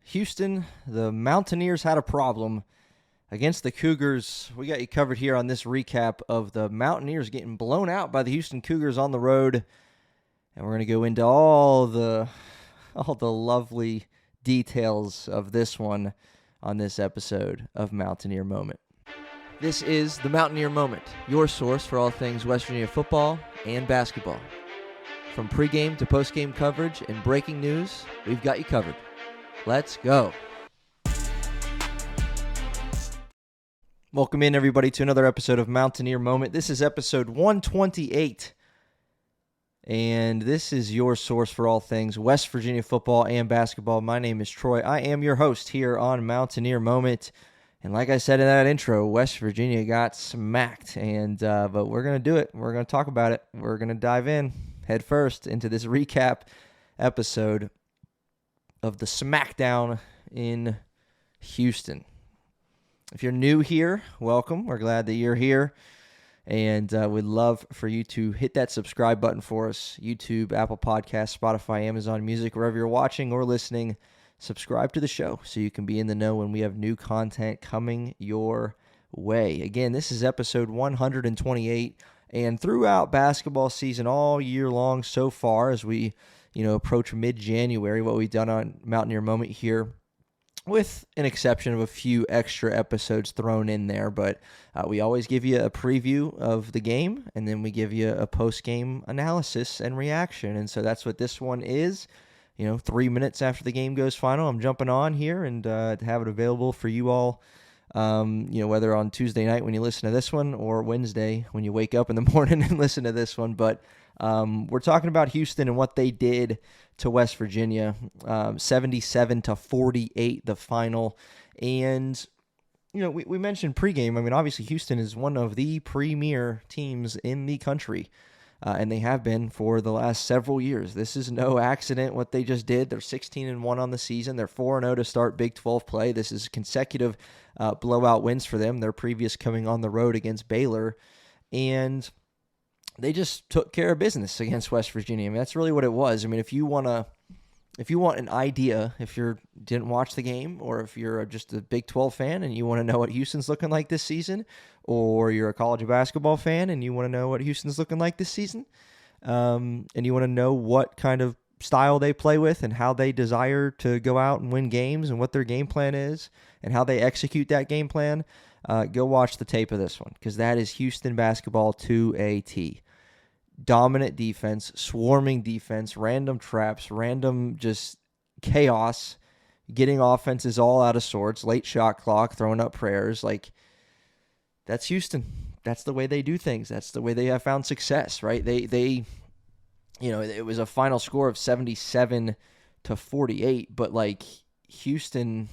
Houston, the Mountaineers had a problem against the Cougars. We got you covered here on this recap of the Mountaineers getting blown out by the Houston Cougars on the road. And we're going to go into all the lovely details of this one on this episode of Mountaineer Moment. This is the Mountaineer Moment, your source for all things West Virginia football and basketball. From pregame to postgame coverage and breaking news, we've got you covered. Let's go. Welcome in, everybody, to another episode of Mountaineer Moment. This is episode 128, and this is your source for all things West Virginia football and basketball. My name is Troy. I am your host here on Mountaineer Moment, and like I said in that intro, West Virginia got smacked, but we're going to do it. We're going to talk about it. We're going to dive in head first into this recap episode of the smackdown in Houston. If you're new here, welcome. We're glad that you're here, and we'd love for you to hit that subscribe button for us. YouTube, Apple Podcasts, Spotify, Amazon Music, wherever you're watching or listening, subscribe to the show so you can be in the know when we have new content coming your way. Again, this is episode 128, and throughout basketball season all year long so far, as we approach mid-January, what we've done on Mountaineer Moment here, with an exception of a few extra episodes thrown in there, but we always give you a preview of the game, and then we give you a post-game analysis and reaction, and so that's what this one is. 3 minutes after the game goes final, I'm jumping on here and to have it available for you all, whether on Tuesday night when you listen to this one or Wednesday when you wake up in the morning and listen to this one, but we're talking about Houston and what they did to West Virginia, 77-48, the final. And, we mentioned pregame. I mean, obviously Houston is one of the premier teams in the country, and they have been for the last several years. This is no accident what they just did. They're 16-1 on the season. They're 4-0 to start Big 12 play. This is consecutive blowout wins for them. Their previous coming on the road against Baylor. And they just took care of business against West Virginia. I mean, that's really what it was. I mean, if you want an idea, if you didn't watch the game, or if you're just a Big 12 fan and you want to know what Houston's looking like this season, or you're a college basketball fan and you want to know what Houston's looking like this season, and you want to know what kind of style they play with and how they desire to go out and win games and what their game plan is and how they execute that game plan, go watch the tape of this one, because that is Houston basketball to a T. Dominant defense, swarming defense, random traps, random just chaos, getting offenses all out of sorts, late shot clock, throwing up prayers. Like, that's Houston. That's the way they do things. That's the way they have found success, right? They it was a final score of 77-48, but like Houston,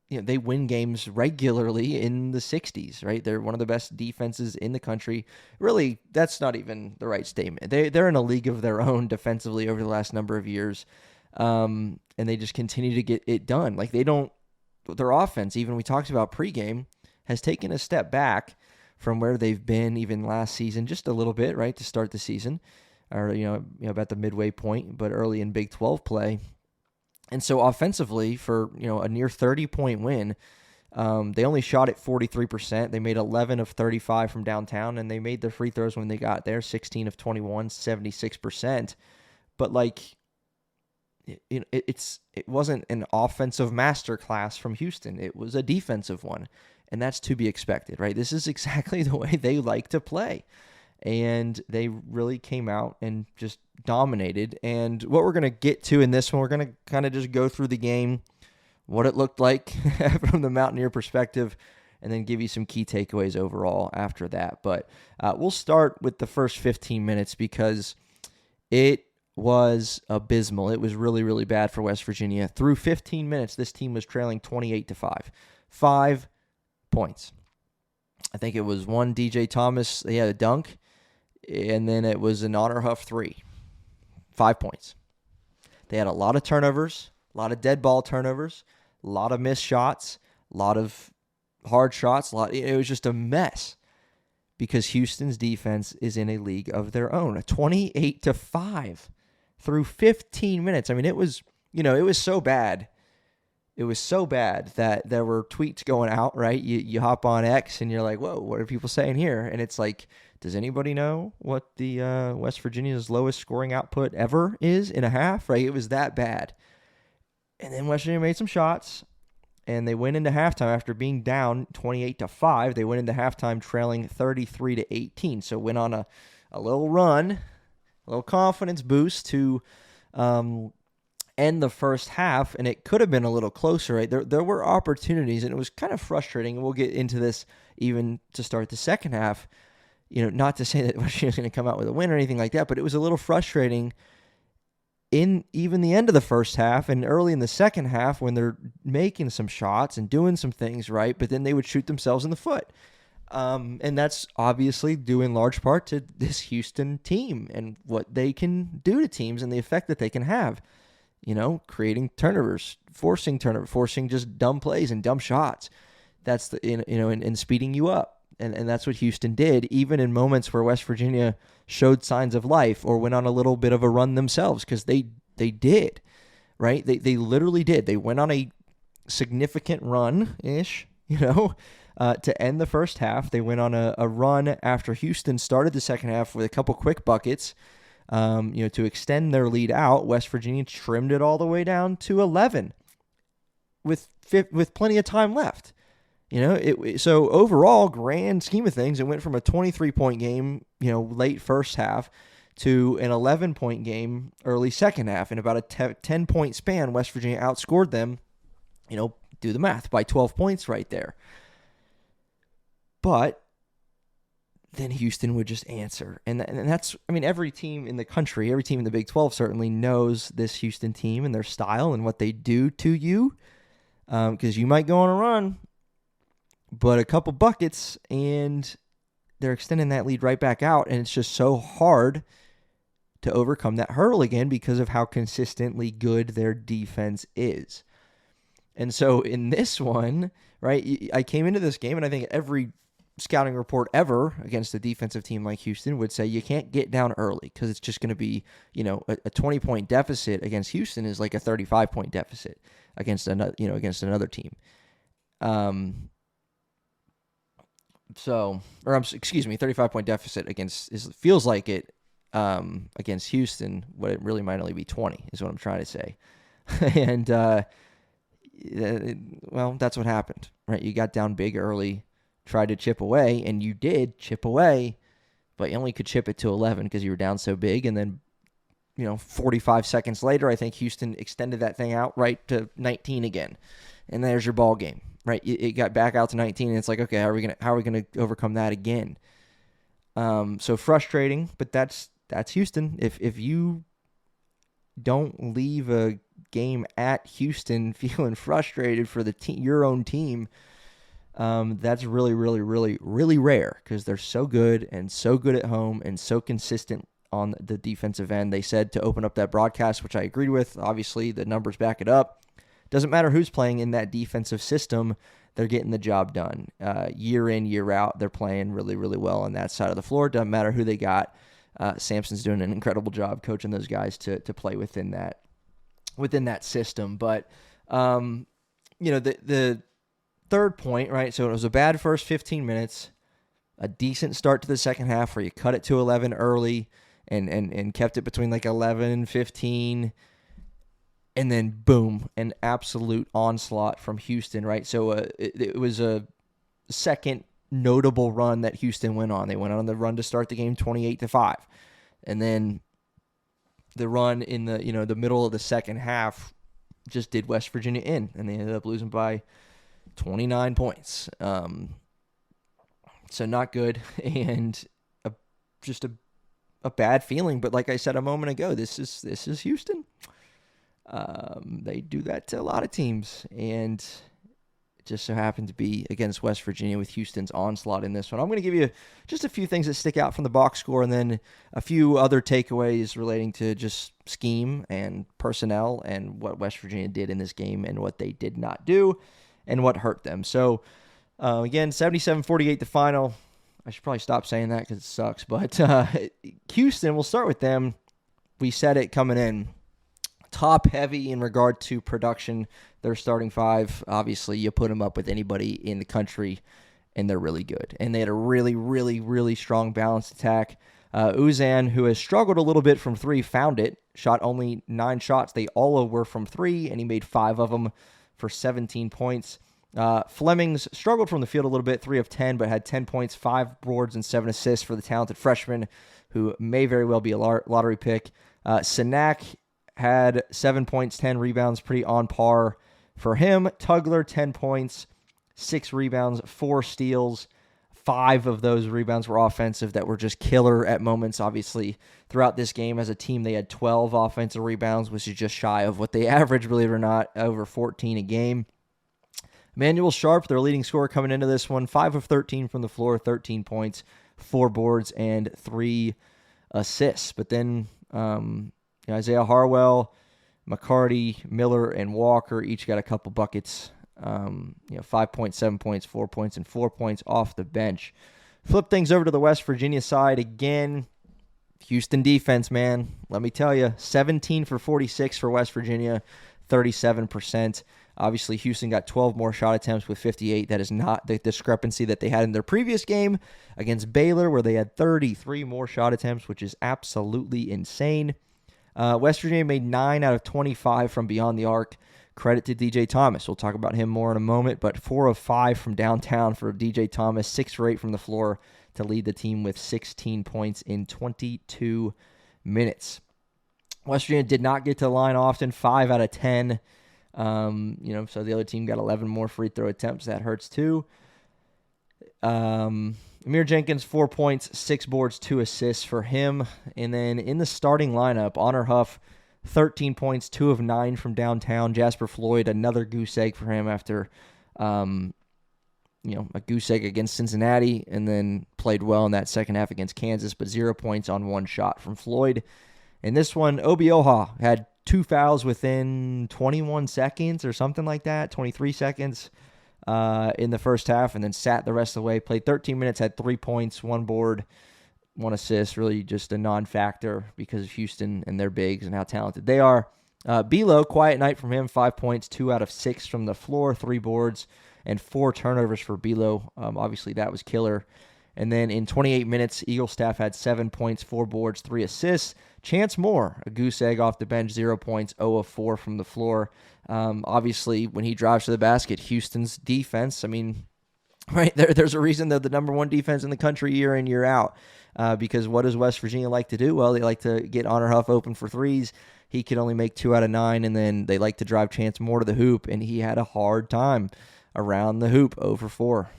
they win games regularly in the 60s, right? They're one of the best defenses in the country. Really, that's not even the right statement. They're in a league of their own defensively over the last number of years, and they just continue to get it done. Like, their offense, even we talked about pregame, has taken a step back from where they've been even last season, just a little bit, right, to start the season, or about the midway point, but early in Big 12 play. And so offensively, for a near 30-point win, they only shot at 43%. They made 11 of 35 from downtown, and they made their free throws when they got there, 16 of 21, 76%. But it wasn't an offensive masterclass from Houston. It was a defensive one, and that's to be expected, right? This is exactly the way they like to play. And they really came out and just dominated. And what we're going to get to in this one, we're going to kind of just go through the game, what it looked like from the Mountaineer perspective, and then give you some key takeaways overall after that. But we'll start with the first 15 minutes because it was abysmal. It was really, really bad for West Virginia. Through 15 minutes, this team was trailing 28-5. 5 points. I think it was one DJ Thomas, he had a dunk, and then it was an Honor Huff 3. 5 points. They had a lot of turnovers, a lot of dead ball turnovers, a lot of missed shots, a lot of hard shots. It was just a mess because Houston's defense is in a league of their own. 28-5 through 15 minutes. I mean, it was so bad It was so bad that there were tweets going out, right? You hop on X and you're like, whoa, what are people saying here? And it's like, does anybody know what the West Virginia's lowest scoring output ever is in a half, right? It was that bad. And then West Virginia made some shots, and they went into halftime after being down 28-5. They went into halftime trailing 33-18. So went on a little run, a little confidence boost to end the first half, and it could have been a little closer, right? There were opportunities, and it was kind of frustrating. We'll get into this even to start the second half. Not to say that West Virginia's going to come out with a win or anything like that, but it was a little frustrating in even the end of the first half and early in the second half when they're making some shots and doing some things right, but then they would shoot themselves in the foot. And that's obviously due in large part to this Houston team and what they can do to teams and the effect that they can have. Creating turnovers, forcing just dumb plays and dumb shots. That's and speeding you up. And that's what Houston did, even in moments where West Virginia showed signs of life or went on a little bit of a run themselves, because they did, right? They literally did. They went on a significant run-ish, to end the first half. They went on a run after Houston started the second half with a couple quick buckets. To extend their lead out. West Virginia trimmed it all the way down to 11 with plenty of time left. So overall, grand scheme of things, it went from a 23-point game, late first half to an 11-point game early second half. In about a 10-point span, West Virginia outscored them, do the math, by 12 points right there. But then Houston would just answer. And that's, every team in the country, every team in the Big 12 certainly knows this Houston team and their style and what they do to you. Because you might go on a run, but a couple buckets and they're extending that lead right back out. And it's just so hard to overcome that hurdle again because of how consistently good their defense is. And so in this one, right, I came into this game and I think every scouting report ever against a defensive team like Houston would say you can't get down early because it's just going to be, a 20-point deficit against Houston is like a 35-point deficit against another team. 35-point deficit feels like it against Houston. What it really might only be 20 is what I'm trying to say. And that's what happened, right? You got down big early. Tried to chip away, and you did chip away, but you only could chip it to 11 because you were down so big. And then, 45 seconds later, I think Houston extended that thing out right to 19 again, and there's your ball game, right? It got back out to 19, and it's like, okay, how are we gonna overcome that again? So frustrating, but that's Houston. If you don't leave a game at Houston feeling frustrated for your own team. That's really, really, really, really rare because they're so good and so good at home and so consistent on the defensive end. They said to open up that broadcast, which I agreed with. Obviously, the numbers back it up. Doesn't matter who's playing in that defensive system, they're getting the job done. Year in, year out, they're playing really, really well on that side of the floor. Doesn't matter who they got. Sampson's doing an incredible job coaching those guys to play within that system. But, the third point, right? So it was a bad first 15 minutes, a decent start to the second half where you cut it to 11 early and kept it between like 11 and 15. And then, boom, an absolute onslaught from Houston, right? So it was a second notable run that Houston went on. They went on the run to start the game 28-5. And then the run in the middle of the second half just did West Virginia in, and they ended up losing by 29 points. So not good, and just a bad feeling. But like I said a moment ago, this is Houston. They do that to a lot of teams, and it just so happened to be against West Virginia with Houston's onslaught in this one. I'm going to give you just a few things that stick out from the box score, and then a few other takeaways relating to just scheme and personnel and what West Virginia did in this game and what they did not do and what hurt them. So, again, 77-48 the final. I should probably stop saying that because it sucks. But Houston, we'll start with them. We said it coming in. top heavy in regard to production. Their starting five, obviously, you put them up with anybody in the country, and they're really good. And they had a really, really, really strong balanced attack. Uzan, who has struggled a little bit from three, found it. Shot only 9 shots. They all were from three, and he made 5 of them for 17 points. Flemings struggled from the field a little bit, 3 of 10, but had 10 points, 5 boards, and 7 assists for the talented freshman, who may very well be a lottery pick. Sanak had 7 points, 10 rebounds, pretty on par for him. Tugler, 10 points, 6 rebounds, 4 steals. 5 of those rebounds were offensive that were just killer at moments. Obviously, throughout this game as a team, they had 12 offensive rebounds, which is just shy of what they average, believe it or not, over 14 a game. Emmanuel Sharp, their leading scorer coming into this one, 5 of 13 from the floor, 13 points, 4 boards, and 3 assists. But then Isaiah Harwell, McCarty, Miller, and Walker each got a couple buckets. 5 points, 7 points, 4 points, and 4 points off the bench. Flip things over to the West Virginia side again. Houston defense, man. Let me tell you, 17 for 46 for West Virginia, 37%. Obviously, Houston got 12 more shot attempts with 58. That is not the discrepancy that they had in their previous game against Baylor, where they had 33 more shot attempts, which is absolutely insane. West Virginia made 9 out of 25 from beyond the arc. Credit to DJ Thomas. We'll talk about him more in a moment, but 4 of 5 from downtown for DJ Thomas, 6 for 8 from the floor to lead the team with 16 points in 22 minutes. West Virginia did not get to the line often, 5 out of 10. So the other team got 11 more free throw attempts. That hurts too. Amir Jenkins, 4 points, 6 boards, 2 assists for him. And then in the starting lineup, Honor Huff, 13 points, 2 of 9 from downtown. Jasper Floyd, another goose egg for him after, a goose egg against Cincinnati, and then played well in that second half against Kansas, but 0 points on 1 shot from Floyd. In this one, Obioha had 2 fouls within 21 seconds or something like that, 23 seconds in the first half, and then sat the rest of the way. Played 13 minutes, had 3 points, 1 board, 1 assist, really just a non-factor because of Houston and their bigs and how talented they are. Belo, quiet night from him, 5 points, 2 out of 6 from the floor, 3 boards, and 4 turnovers for Belo. Obviously, that was killer. And then in 28 minutes, Eagle staff had 7 points, 4 boards, 3 assists. Chance Moore, a goose egg off the bench, 0 points, 0 of 4 from the floor. Obviously, when he drives to the basket, Houston's defense, right there's a reason they're the number 1 defense in the country year in, year out. Because what does West Virginia like to do? Well, they like to get Honor Huff open for threes. He could only make 2 out of 9, and then they like to drive Chance Moore to the hoop, and he had a hard time around the hoop, 0 for 4.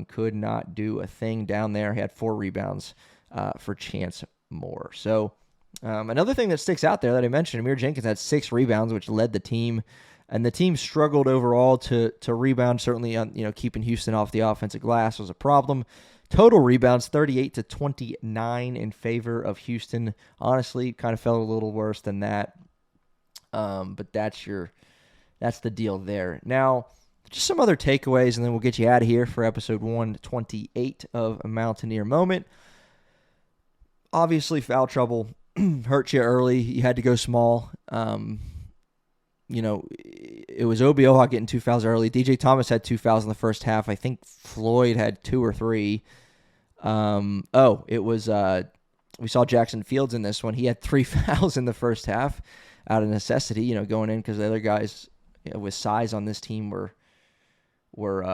Could not do a thing down there. He had 4 rebounds for Chance Moore. So another thing that sticks out there that I mentioned, Amir Jenkins had 6 rebounds, which led the team. And the team struggled overall to rebound. Certainly, keeping Houston off the offensive glass was a problem. Total rebounds, 38 to 29 in favor of Houston. Honestly, kind of felt a little worse than that. But that's the deal there. Now, just some other takeaways, and then we'll get you out of here for episode 128 of A Mountaineer Moment. Obviously, foul trouble hurt you early. You had to go small. It was Obioha getting 2 fouls early. DJ Thomas had 2 fouls in the first half. I think Floyd had 2 or 3. We saw Jackson Fields in this one. He had 3 fouls in the first half out of necessity, going in because the other guys with size on this team were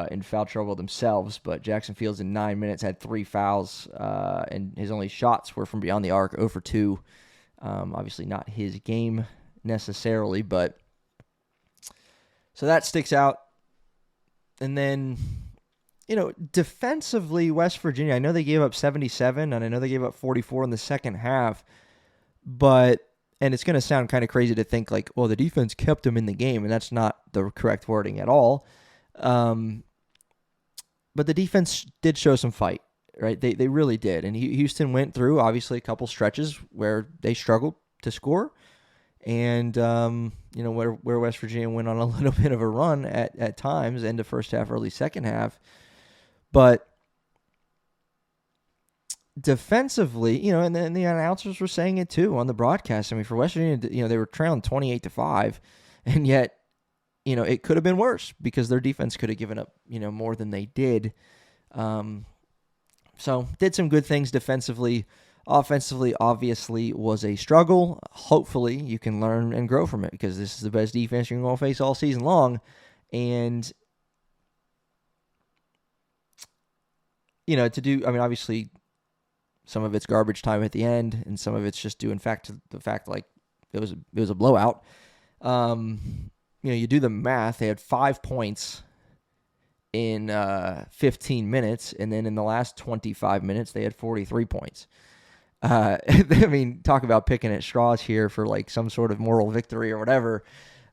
in foul trouble themselves. But Jackson Fields in 9 minutes had 3 fouls, and his only shots were from beyond the arc, 0 for 2. Obviously not his game necessarily, but so that sticks out. And then, defensively, West Virginia, I know they gave up 77, and I know they gave up 44 in the second half, and it's going to sound kind of crazy to think like, well, the defense kept them in the game, and that's not the correct wording at all. But the defense did show some fight, right? They really did. And Houston went through, obviously, a couple stretches where they struggled to score. And, where West Virginia went on a little bit of a run at times, end of first half, early second half. But defensively, and then the announcers were saying it too on the broadcast. I mean, for West Virginia, they were trailing 28-5, and yet, it could have been worse because their defense could have given up, more than they did. So did some good things defensively. Offensively, obviously, was a struggle. Hopefully, you can learn and grow from it because this is the best defense you're going to face all season long. And, obviously, some of it's garbage time at the end, and some of it's just due in fact to the fact like it was a blowout. You do the math. They had 5 points in 15 minutes, and then in the last 25 minutes, they had 43 points. Talk about picking at straws here for like some sort of moral victory or whatever.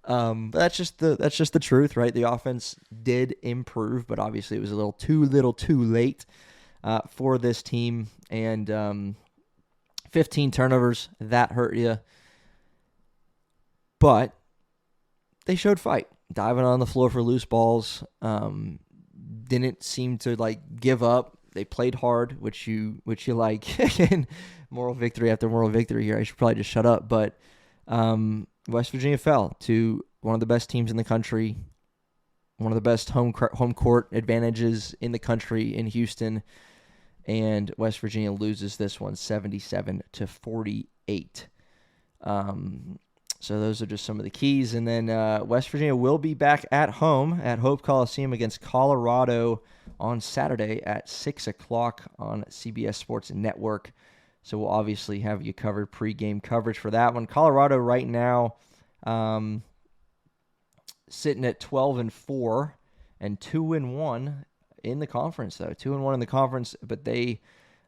But that's just the truth, right? The offense did improve, but obviously it was a little too late for this team. And 15 turnovers, that hurt you. But they showed fight, diving on the floor for loose balls. Didn't seem to like give up. They played hard, which you like. And moral victory after moral victory here. I should probably just shut up. But West Virginia fell to one of the best teams in the country, one of the best home court advantages in the country in Houston, and West Virginia loses this one 77-48. So those are just some of the keys. And then West Virginia will be back at home at Hope Coliseum against Colorado on Saturday at 6 o'clock on CBS Sports Network. So we'll obviously have you covered pregame coverage for that one. Colorado right now sitting at 12-4 and 2-1 in the conference, though. 2-1 in the conference, but they,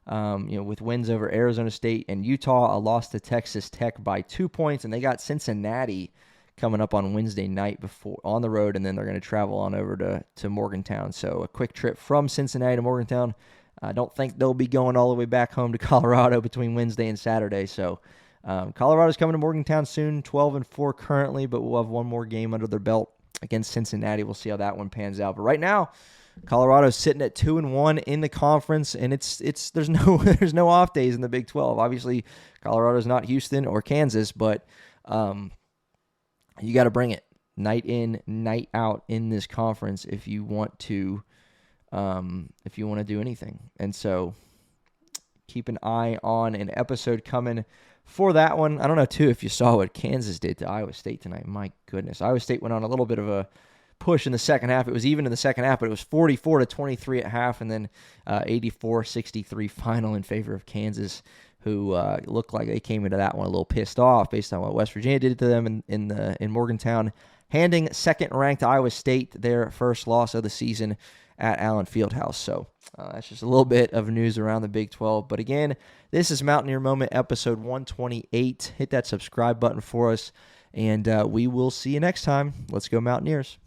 with wins over Arizona State and Utah, a loss to Texas Tech by 2 points, and they got Cincinnati coming up on Wednesday night before on the road, and then they're going to travel on over to Morgantown. So a quick trip from Cincinnati to Morgantown. I don't think they'll be going all the way back home to Colorado between Wednesday and Saturday. So Colorado's coming to Morgantown soon, 12-4 currently, but we'll have one more game under their belt against Cincinnati. We'll see how that one pans out. But right now, Colorado's sitting at 2-1 in the conference, and there's no off days in the Big 12. Obviously, Colorado's not Houston or Kansas, but you got to bring it night in, night out in this conference if you want to do anything. And so keep an eye on an episode coming for that one. I don't know, too, if you saw what Kansas did to Iowa State tonight. My goodness. Iowa State went on a little bit of a push in the second half. It was even in the second half, but it was 44-23 at half, and then 84-63 final in favor of Kansas, who looked like they came into that one a little pissed off based on what West Virginia did to them in Morgantown, handing second-ranked Iowa State their first loss of the season at Allen Fieldhouse. So that's just a little bit of news around the Big 12. But again, this is Mountaineer Moment, episode 128. Hit that subscribe button for us, and we will see you next time. Let's go Mountaineers.